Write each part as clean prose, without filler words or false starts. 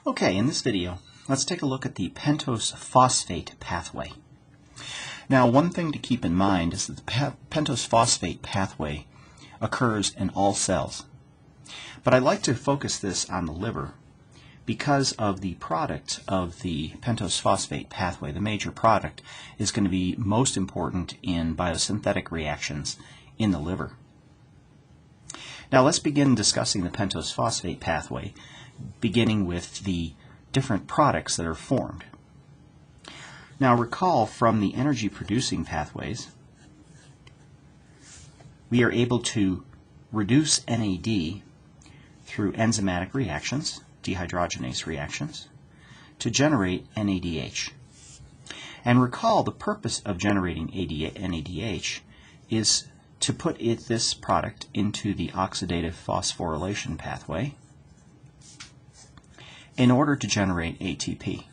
Okay, in this video, let's take a look at the pentose phosphate pathway. Now, one thing to keep in mind is that the pentose phosphate pathway occurs in all cells. But I'd like to focus this on the liver because of the product of the pentose phosphate pathway. The major product is going to be most important in biosynthetic reactions in the liver. Now, let's begin discussing the pentose phosphate pathway, beginning with the different products that are formed. Now, recall from the energy producing pathways, we are able to reduce NAD through enzymatic reactions, dehydrogenase reactions, to generate NADH. And recall the purpose of generating NADH is to put this product into the oxidative phosphorylation pathway in order to generate ATP.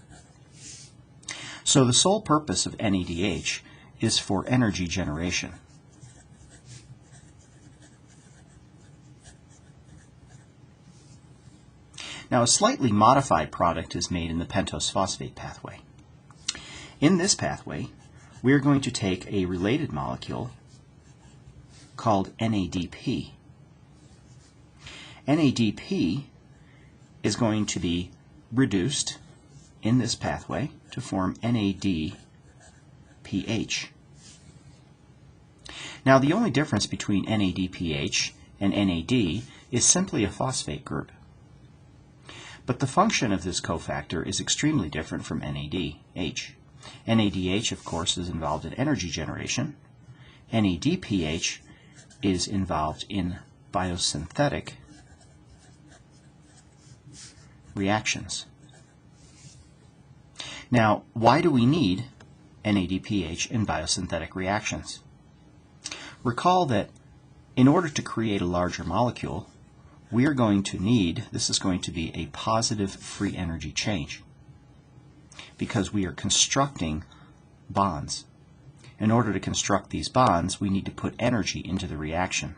So the sole purpose of NADH is for energy generation. Now, a slightly modified product is made in the pentose phosphate pathway. In this pathway, we are going to take a related molecule called NADP. NADP is going to be reduced in this pathway to form NADPH. Now, the only difference between NADPH and NAD is simply a phosphate group. But the function of this cofactor is extremely different from NADH. NADH, of course, is involved in energy generation. NADPH is involved in biosynthetic reactions. Now, why do we need NADPH in biosynthetic reactions? Recall that in order to create a larger molecule, we are going to need, this is going to be a positive free energy change because we are constructing bonds. In order to construct these bonds, we need to put energy into the reaction.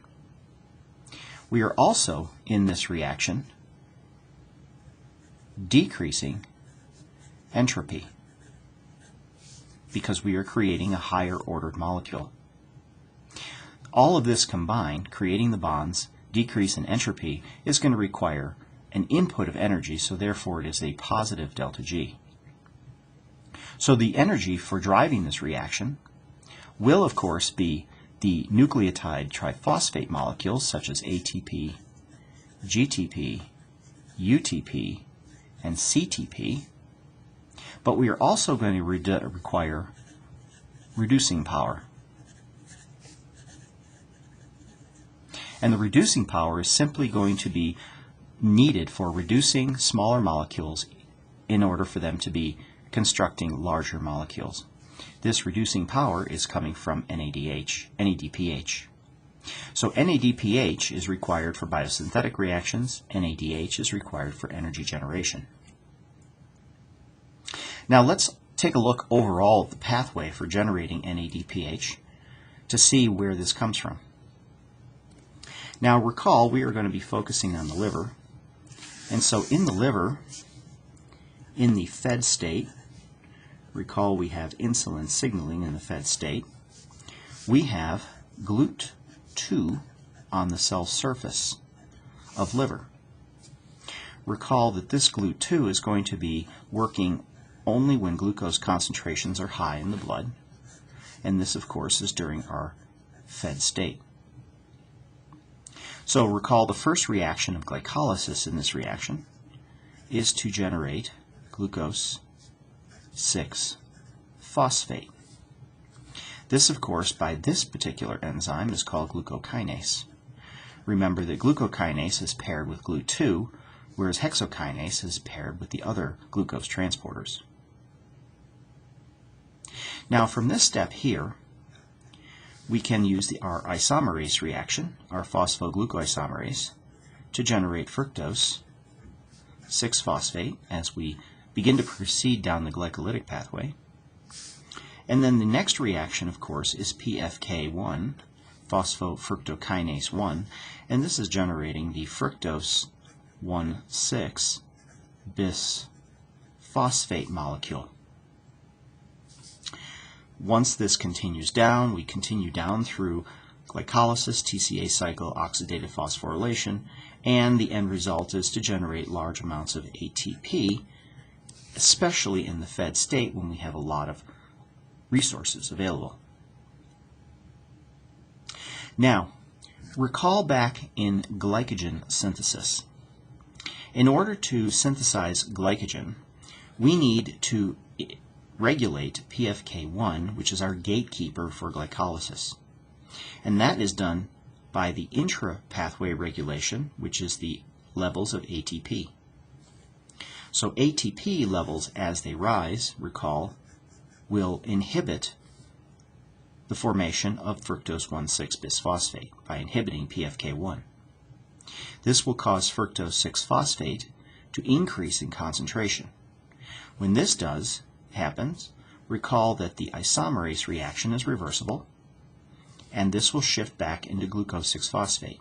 We are also, in this reaction, decreasing entropy because we are creating a higher ordered molecule. All of this combined, creating the bonds, decrease in entropy, is going to require an input of energy, so therefore it is a positive delta G. So the energy for driving this reaction will, of course, be the nucleotide triphosphate molecules such as ATP, GTP, UTP, and CTP, but we are also going to require reducing power. And the reducing power is simply going to be needed for reducing smaller molecules in order for them to be constructing larger molecules. This reducing power is coming from NADPH. So NADPH is required for biosynthetic reactions, NADH is required for energy generation. Now let's take a look overall at the pathway for generating NADPH to see where this comes from. Now recall, we are going to be focusing on the liver, and so in the liver, in the fed state, recall we have insulin signaling in the fed state, we have GLUT2 on the cell surface of liver. Recall that this GLUT2 is going to be working only when glucose concentrations are high in the blood, and this, of course, is during our fed state. So recall the first reaction of glycolysis in this reaction is to generate glucose 6-phosphate. This, of course, by this particular enzyme is called glucokinase. Remember that glucokinase is paired with GLUT2, whereas hexokinase is paired with the other glucose transporters. Now, from this step here, we can use our isomerase reaction, our phosphoglucoisomerase, to generate fructose 6-phosphate as we begin to proceed down the glycolytic pathway. And then the next reaction, of course, is PFK1, phosphofructokinase 1, and this is generating the fructose 1,6 bisphosphate molecule. Once this continues down, we continue down through glycolysis, TCA cycle, oxidative phosphorylation, and the end result is to generate large amounts of ATP, especially in the fed state when we have a lot of resources available. Now, recall back in glycogen synthesis. In order to synthesize glycogen, we need to regulate PFK1, which is our gatekeeper for glycolysis. And that is done by the intra-pathway regulation, which is the levels of ATP. So ATP levels, as they rise, recall, will inhibit the formation of fructose 1,6-bisphosphate by inhibiting PFK1. This will cause fructose 6-phosphate to increase in concentration. When this happens, recall that the isomerase reaction is reversible, and this will shift back into glucose 6-phosphate.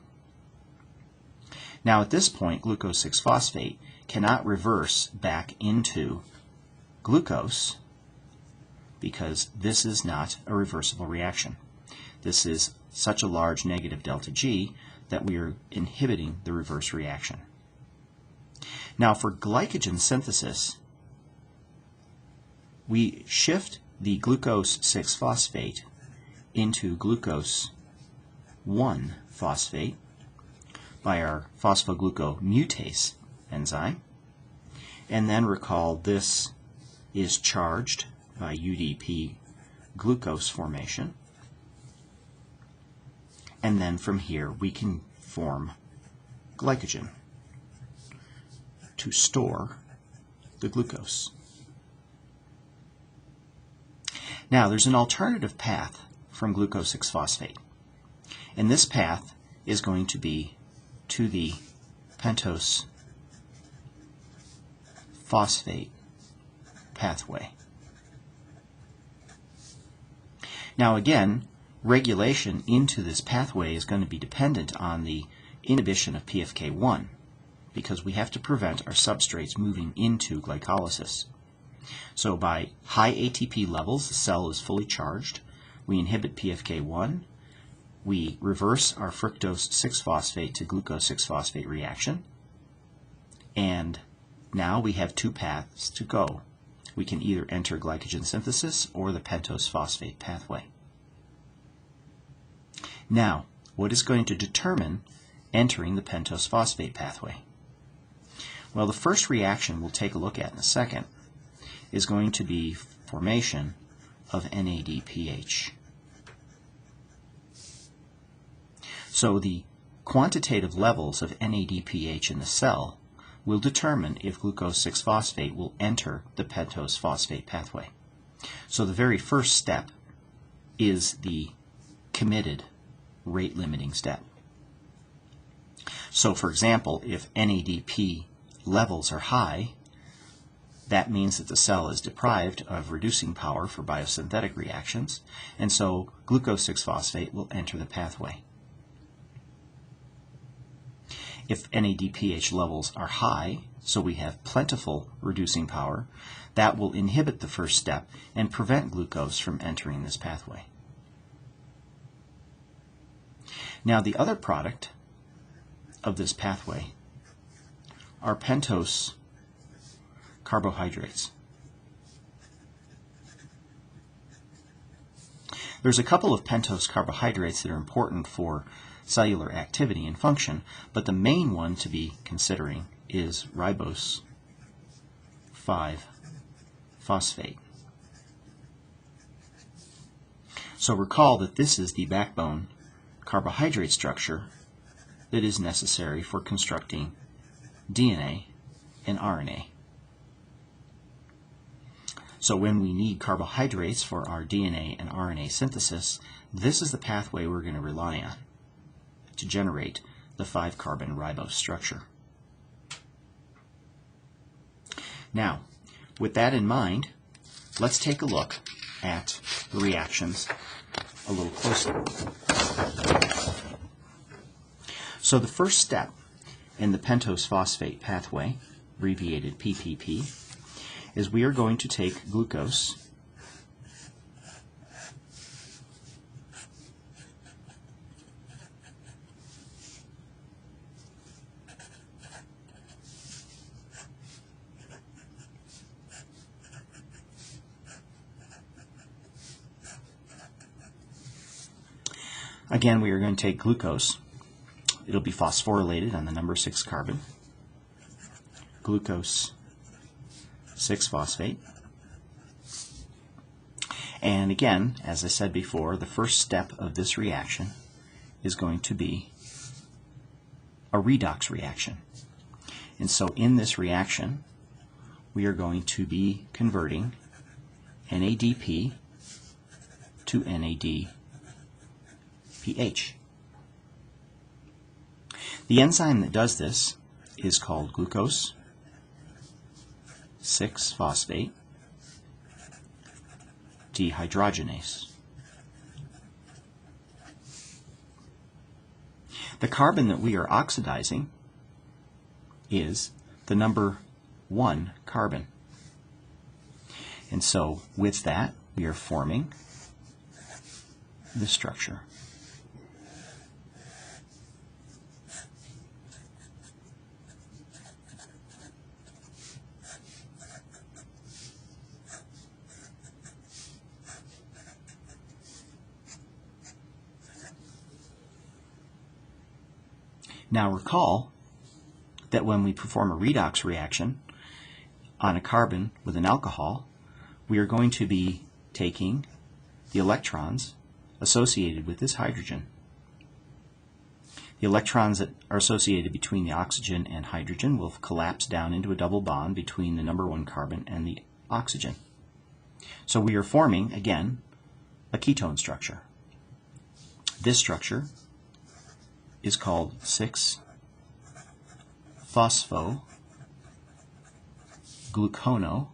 Now at this point, glucose 6-phosphate cannot reverse back into glucose because this is not a reversible reaction. This is such a large negative delta G that we are inhibiting the reverse reaction. Now for glycogen synthesis, we shift the glucose 6-phosphate into glucose 1-phosphate by our phosphoglucomutase enzyme. And then recall this is charged by UDP glucose formation. And then from here we can form glycogen to store the glucose. Now there's an alternative path from glucose 6-phosphate. And this path is going to be to the pentose phosphate pathway. Now again, regulation into this pathway is going to be dependent on the inhibition of PFK1 because we have to prevent our substrates moving into glycolysis. So by high ATP levels, the cell is fully charged. We inhibit PFK1. We reverse our fructose 6-phosphate to glucose 6-phosphate reaction. And now we have two paths to go. We can either enter glycogen synthesis or the pentose phosphate pathway. Now, what is going to determine entering the pentose phosphate pathway? Well, the first reaction we'll take a look at in a second is going to be formation of NADPH. So the quantitative levels of NADPH in the cell will determine if glucose 6-phosphate will enter the pentose phosphate pathway. So the very first step is the committed rate-limiting step. So for example, if NADP levels are high, that means that the cell is deprived of reducing power for biosynthetic reactions, and so glucose 6-phosphate will enter the pathway. If NADPH levels are high, so we have plentiful reducing power, that will inhibit the first step and prevent glucose from entering this pathway. Now the other product of this pathway are pentose carbohydrates. There's a couple of pentose carbohydrates that are important for cellular activity and function, but the main one to be considering is ribose 5-phosphate. So recall that this is the backbone carbohydrate structure that is necessary for constructing DNA and RNA. So when we need carbohydrates for our DNA and RNA synthesis, this is the pathway we're going to rely on to generate the 5-carbon ribose structure. Now, with that in mind, let's take a look at the reactions a little closer. So the first step in the pentose phosphate pathway abbreviated PPP, is we are going to take glucose Again, we are going to take glucose. It'll be phosphorylated on the number 6 carbon. Glucose 6-phosphate. And again, as I said before, the first step of this reaction is going to be a redox reaction. And so in this reaction, we are going to be converting NADP to NADPH. The enzyme that does this is called glucose 6-phosphate dehydrogenase. The carbon that we are oxidizing is the number 1 carbon. And so with that, we are forming this structure. Now recall that when we perform a redox reaction on a carbon with an alcohol, we are going to be taking the electrons associated with this hydrogen. The electrons that are associated between the oxygen and hydrogen will collapse down into a double bond between the number 1 carbon and the oxygen. So we are forming, again, a ketone structure. This structure is called 6-phosphoglucono,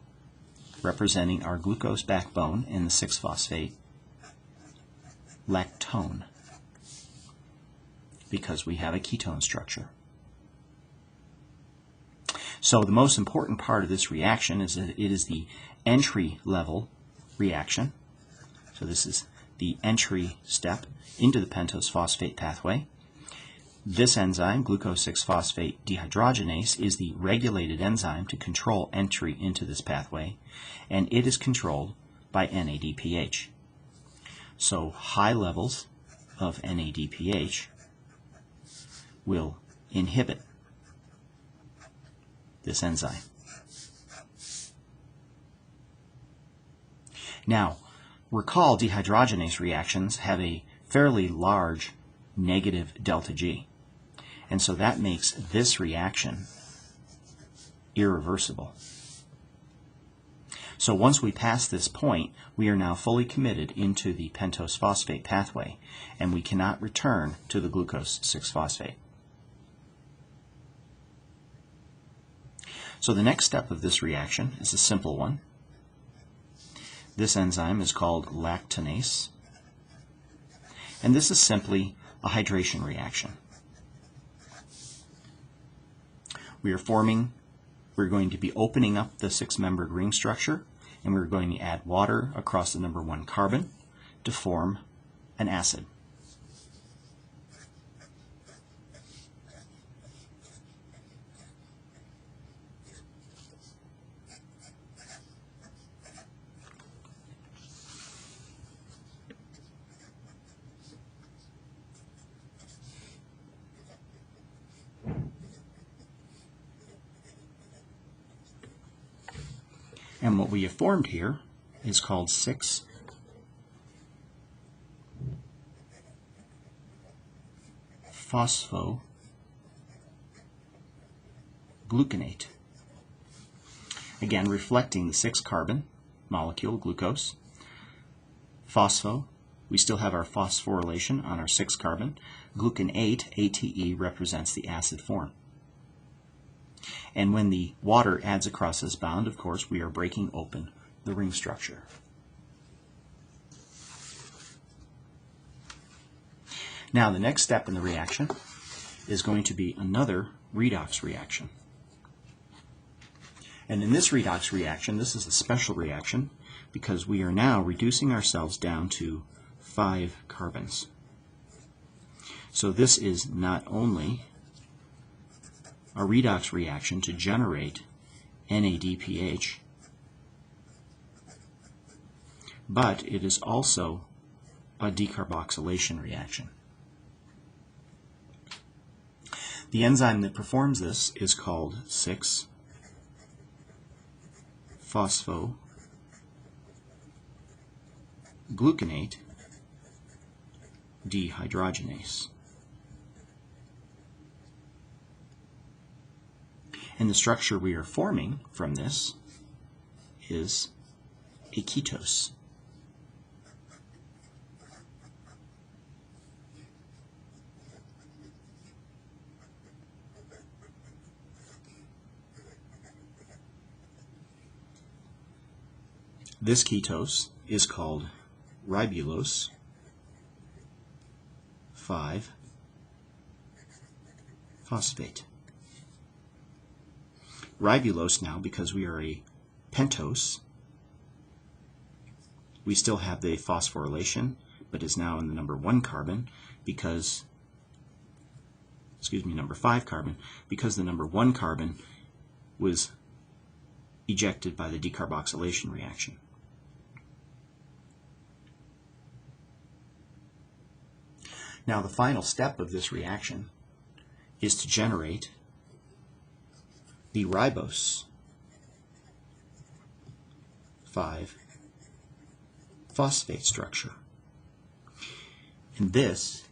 representing our glucose backbone in the 6-phosphate lactone, because we have a ketone structure. So the most important part of this reaction is that it is the entry level reaction. So this is the entry step into the pentose phosphate pathway. This enzyme, glucose 6-phosphate dehydrogenase, is the regulated enzyme to control entry into this pathway, and it is controlled by NADPH. So high levels of NADPH will inhibit this enzyme. Now, recall dehydrogenase reactions have a fairly large negative delta G. And so that makes this reaction irreversible. So once we pass this point, we are now fully committed into the pentose phosphate pathway, and we cannot return to the glucose 6-phosphate. So the next step of this reaction is a simple one. This enzyme is called lactonase, and this is simply a hydration reaction. We're going to be opening up the 6-membered ring structure, and we're going to add water across the number 1 carbon to form an acid. And what we have formed here is called 6-phosphogluconate. Again, reflecting the 6-carbon molecule, glucose. Phospho, we still have our phosphorylation on our 6-carbon. Gluconate, ATE, represents the acid form. And when the water adds across this bond, of course, we are breaking open the ring structure. Now, the next step in the reaction is going to be another redox reaction. And in this redox reaction, this is a special reaction because we are now reducing ourselves down to 5 carbons. So this is not only a redox reaction to generate NADPH, but it is also a decarboxylation reaction. The enzyme that performs this is called 6-phosphogluconate dehydrogenase. And the structure we are forming from this is a ketose. This ketose is called ribulose 5-phosphate. Ribulose now, because we are a pentose, we still have the phosphorylation, but is now in the number 1 carbon because, number 5 carbon, because the number 1 carbon was ejected by the decarboxylation reaction. Now the final step of this reaction is to generate the ribose 5-phosphate structure. And this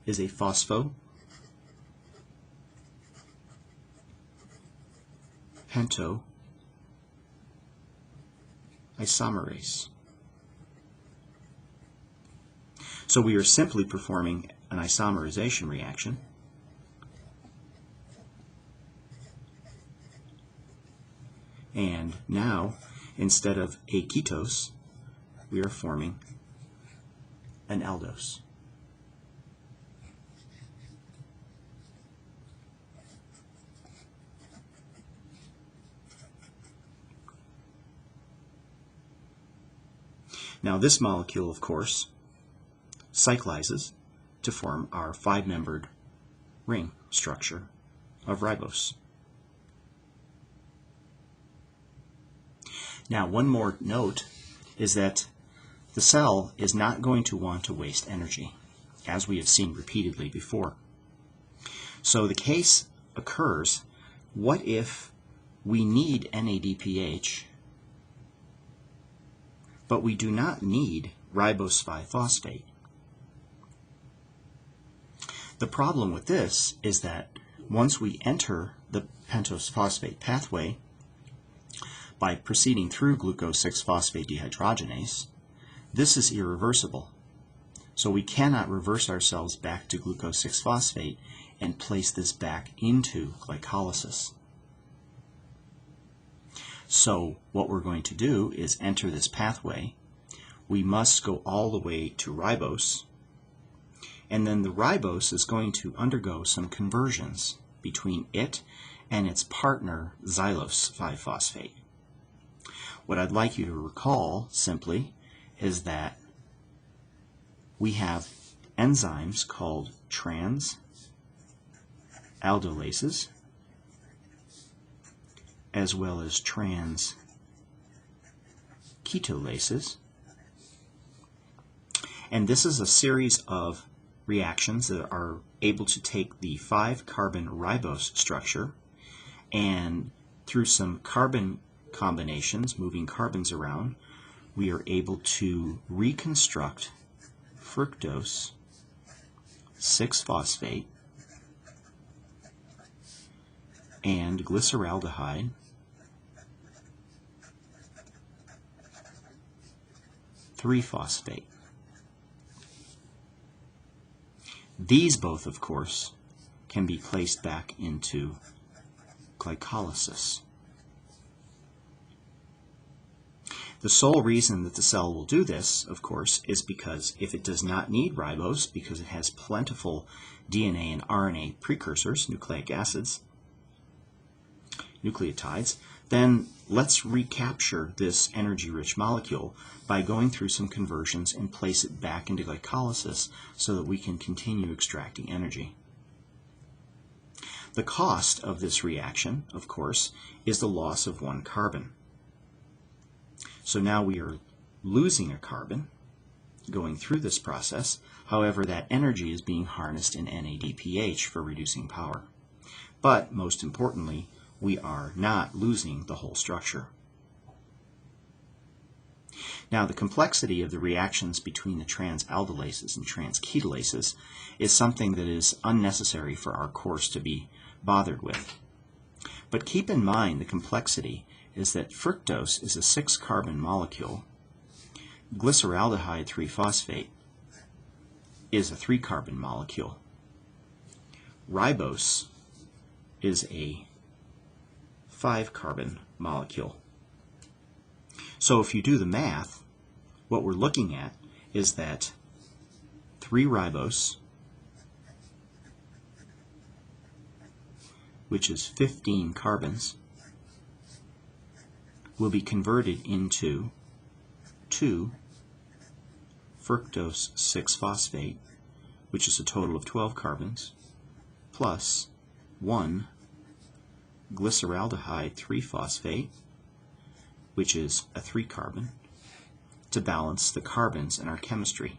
is a phospho-pento-isomerase. So we are simply performing an isomerization reaction. And now, instead of a ketose, we are forming an aldose. Now this molecule, of course, cyclizes to form our 5-membered ring structure of ribose. Now, one more note is that the cell is not going to want to waste energy, as we have seen repeatedly before. So the case occurs, what if we need NADPH, but we do not need ribose 5-phosphate? The problem with this is that once we enter the pentose phosphate pathway by proceeding through glucose 6-phosphate dehydrogenase, this is irreversible. So we cannot reverse ourselves back to glucose 6-phosphate and place this back into glycolysis. So what we're going to do is enter this pathway. We must go all the way to ribose, and then the ribose is going to undergo some conversions between it and its partner xylose 5-phosphate. What I'd like you to recall simply is that we have enzymes called trans-aldolases as well as trans-ketolases. And this is a series of reactions that are able to take the 5-carbon ribose structure and through some carbon combinations, moving carbons around, we are able to reconstruct fructose 6-phosphate and glyceraldehyde 3-phosphate. These both, of course, can be placed back into glycolysis. The sole reason that the cell will do this, of course, is because if it does not need ribose, because it has plentiful DNA and RNA precursors, nucleic acids, nucleotides, then let's recapture this energy-rich molecule by going through some conversions and place it back into glycolysis so that we can continue extracting energy. The cost of this reaction, of course, is the loss of one carbon. So now we are losing a carbon going through this process. However, that energy is being harnessed in NADPH for reducing power. But most importantly, we are not losing the whole structure. Now, the complexity of the reactions between the transaldylases and transketalases is something that is unnecessary for our course to be bothered with. But keep in mind the complexity is that fructose is a 6-carbon molecule, glyceraldehyde 3-phosphate is a 3-carbon molecule, ribose is a 5-carbon molecule. So if you do the math, what we're looking at is that 3-ribose, which is 15 carbons, will be converted into 2-fructose 6-phosphate, which is a total of 12 carbons, plus 1-glyceraldehyde 3-phosphate, which is a 3-carbon, to balance the carbons in our chemistry.